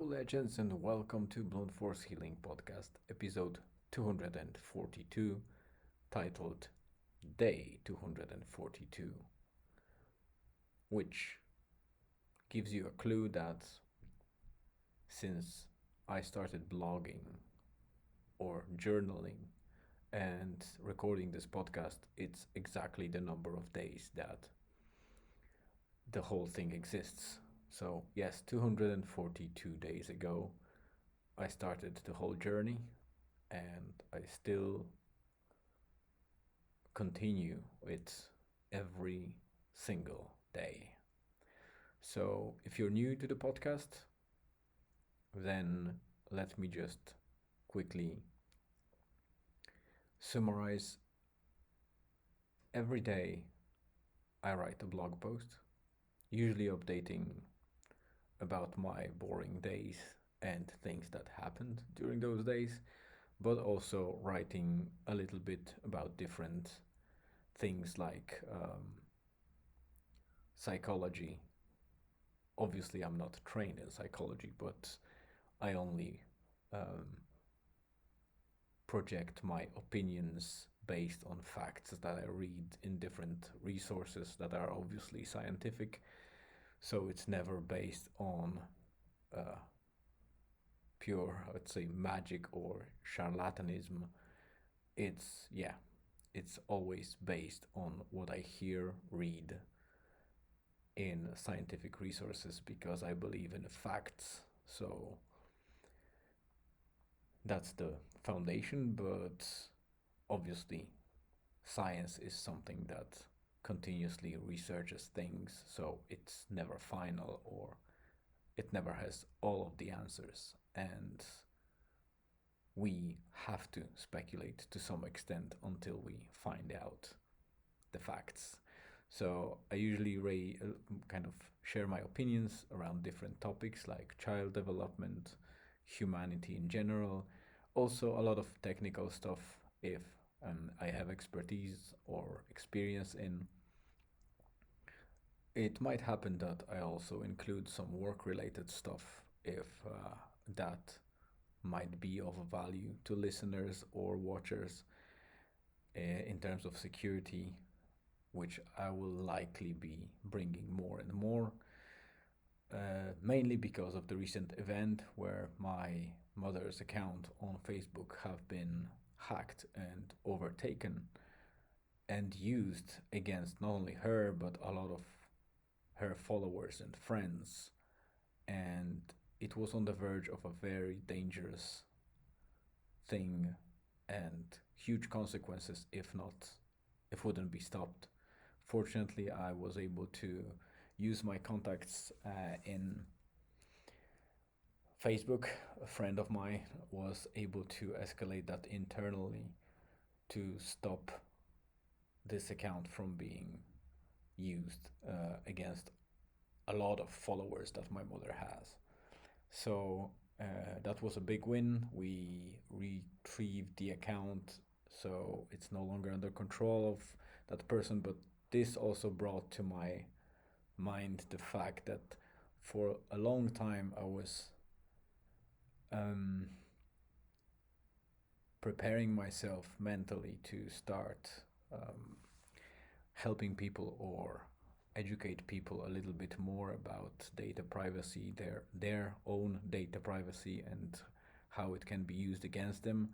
Legends, and welcome to Blown Force Healing Podcast, episode 242, titled Day 242, which gives you a clue that since I started blogging or journaling and recording this podcast, it's exactly the number of days that the whole thing exists. So, yes, 242 days ago, I started the whole journey, and I still continue it every single day. So, if you're new to the podcast, then let me just quickly summarize. Every day, I write a blog post, usually updating about my boring days and things that happened during those days, but also writing a little bit about different things like psychology. Obviously, I'm not trained in psychology, but I only um, project my opinions based on facts that I read in different resources that are obviously scientific. So it's never based on uh, pure, I would say, magic or charlatanism. Yeah, it's always based on what I hear, read in scientific resources because I believe in facts. So that's the foundation, but obviously, science is something that continuously researches things, so it's never final or it never has all of the answers. And we have to speculate to some extent until we find out the facts. So I usually kind of share my opinions around different topics like child development, humanity in general, also a lot of technical stuff if I have expertise or experience in. It might happen that I also include some work related stuff if that might be of value to listeners or watchers in terms of security, which I will likely be bringing more and more, mainly because of the recent event where my mother's account on Facebook have been hacked and overtaken and used against not only her but a lot of her followers and friends, and it was on the verge of a very dangerous thing and huge consequences if wouldn't be stopped. Fortunately, I was able to use my contacts in Facebook. A friend of mine was able to escalate that internally to stop this account from being used against a lot of followers that my mother has. So that was a big win. We retrieved the account, so it's no longer under control of that person. But this also brought to my mind the fact that for a long time I was um, preparing myself mentally to start um, helping people or educate people a little bit more about data privacy, their own data privacy, and how it can be used against them,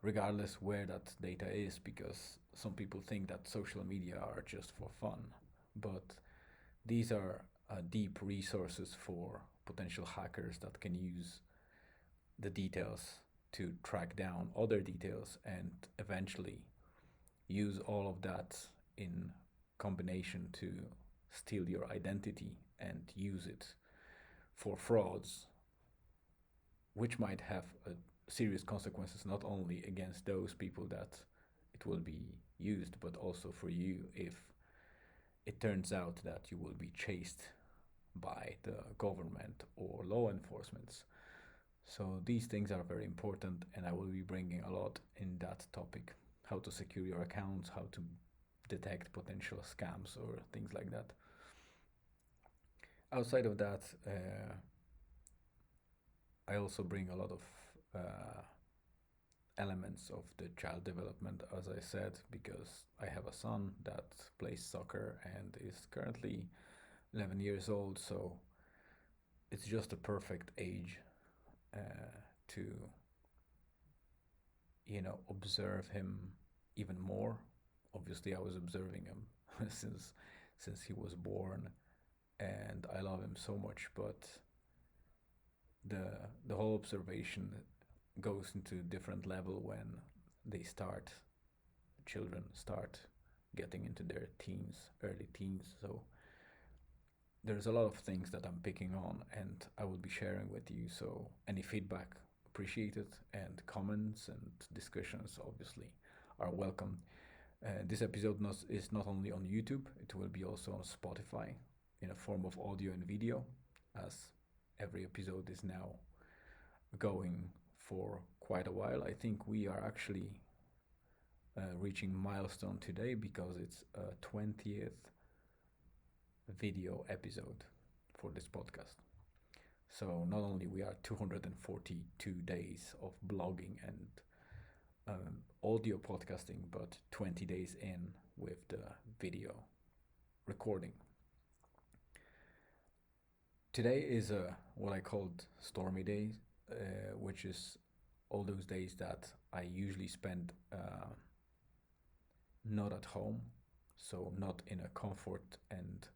regardless where that data is. Because some people think that social media are just for fun, but these are deep resources for potential hackers that can use the details to track down other details and eventually use all of that in combination to steal your identity and use it for frauds, which might have serious consequences not only against those people that it will be used, but also for you if it turns out that you will be chased by the government or law enforcement. So these things are very important, and I will be bringing a lot in that topic: how to secure your accounts, how to detect potential scams or things like that. Outside of that, I also bring a lot of elements of the child development, as I said, because I have a son that plays soccer and is currently 11 years old, so it's just a perfect age to, observe him even more. Obviously, I was observing him since he was born, and I love him so much. But the the whole observation goes into a different level when they start, children start getting into their teens, early teens. So there's a lot of things that I'm picking on, and I will be sharing with you. So any feedback appreciated, and comments and discussions obviously are welcome. This episode is not only on YouTube; it will be also on Spotify in a form of audio and video, as every episode is now going for quite a while. I think we are actually reaching milestone today because it's a 20th video episode for this podcast. So not only we are 242 days of blogging and audio podcasting, but 20 days in with the video recording. Today is what I called stormy days, which is all those days that I usually spend not at home, so not in a comfort and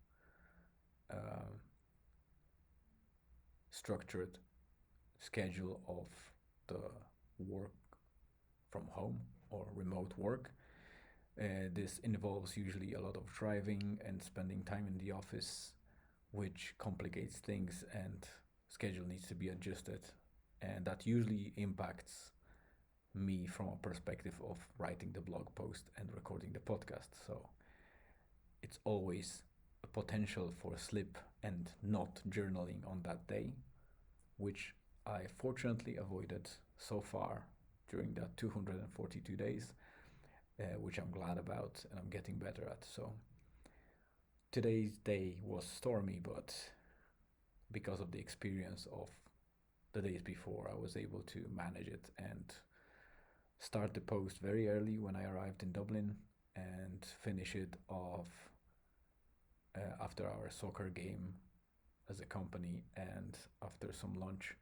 structured schedule of the work from home or remote work. This involves usually a lot of driving and spending time in the office, which complicates things, and schedule needs to be adjusted, and that usually impacts me from a perspective of writing the blog post and recording the podcast. So it's always a potential for slip and not journaling on that day, which I fortunately avoided so far during that 242 days, which I'm glad about and I'm getting better at. So today's day was stormy, but because of the experience of the days before, I was able to manage it and start the post very early when I arrived in Dublin and finish it off after our soccer game as a company and after some lunch.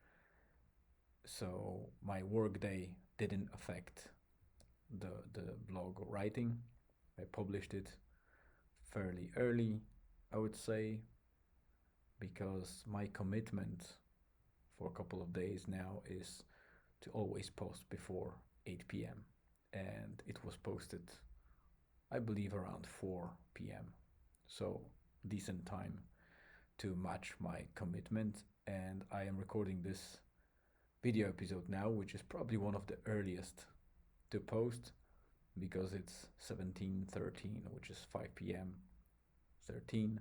So my work day didn't affect the blog writing. I published it fairly early, I would say, because my commitment for a couple of days now is to always post before 8 p.m. And it was posted, I believe, around 4 p.m. So decent time to match my commitment. And I am recording this video episode now, which is probably one of the earliest to post because it's 17:13, which is 5 p.m. 13,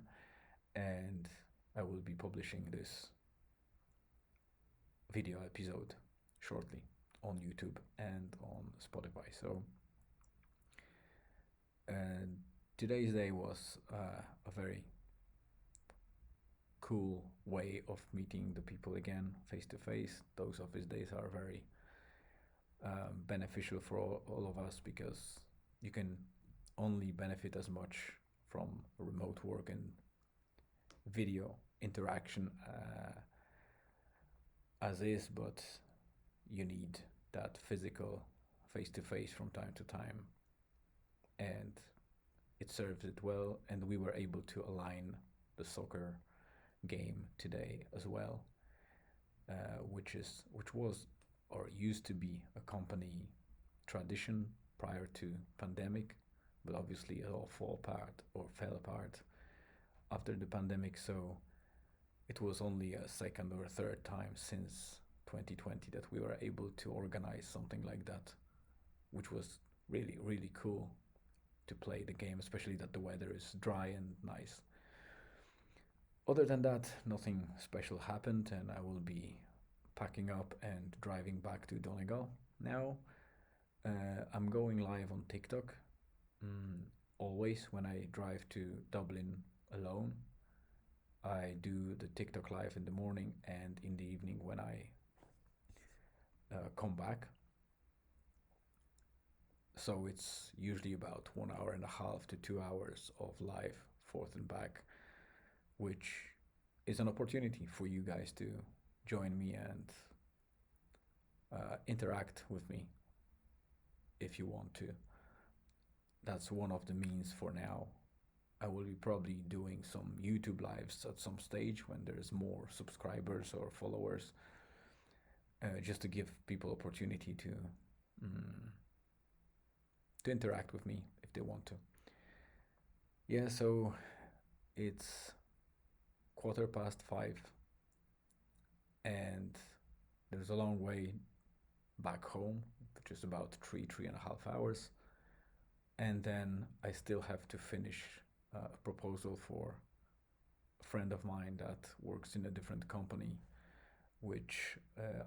and I will be publishing this video episode shortly on YouTube and on Spotify. So today's day was a very cool way of meeting the people again face to face. Those office days are very beneficial for all of us because you can only benefit as much from remote work and video interaction as is, but you need that physical face to face from time to time, and it serves it well. And we were able to align the soccer game today as well, which was or used to be a company tradition prior to pandemic, but obviously it all fell apart after the pandemic. So it was only a second or third time since 2020 that we were able to organize something like that, which was really, really cool to play the game, especially that the weather is dry and nice. Other than that, nothing special happened, and I will be packing up and driving back to Donegal now. I'm going live on TikTok always when I drive to Dublin alone. I do the TikTok live in the morning and in the evening when I come back. So it's usually about 1 hour and a half to 2 hours of live forth and back, which is an opportunity for you guys to join me and interact with me if you want to. That's one of the means for now. I will be probably doing some YouTube lives at some stage when there's more subscribers or followers, just to give people opportunity mm, to interact with me if they want to. Yeah, so it's 5:15, and there's a long way back home, which is about 3.5 hours, and then I still have to finish a proposal for a friend of mine that works in a different company, which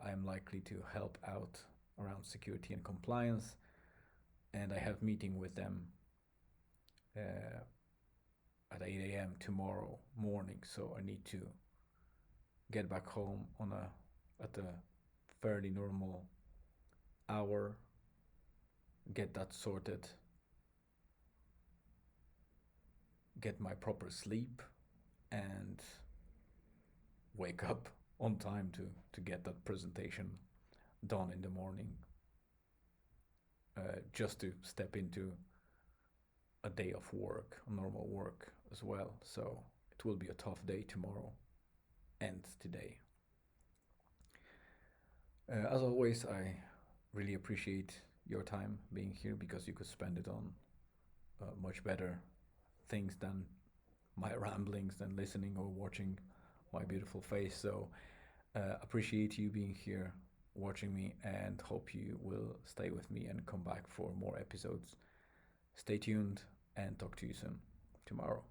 I'm likely to help out around security and compliance, and I have meeting with them at 8 a.m. tomorrow morning, so I need to get back home at a fairly normal hour, get that sorted, get my proper sleep, and wake up on time to get that presentation done in the morning, just to step into a day of work, normal work as well. So it will be a tough day tomorrow and today. As always, I really appreciate your time being here, because you could spend it on much better things than my ramblings, than listening or watching my beautiful face. So appreciate you being here, watching me, and hope you will stay with me and come back for more episodes. Stay tuned and talk to you soon tomorrow.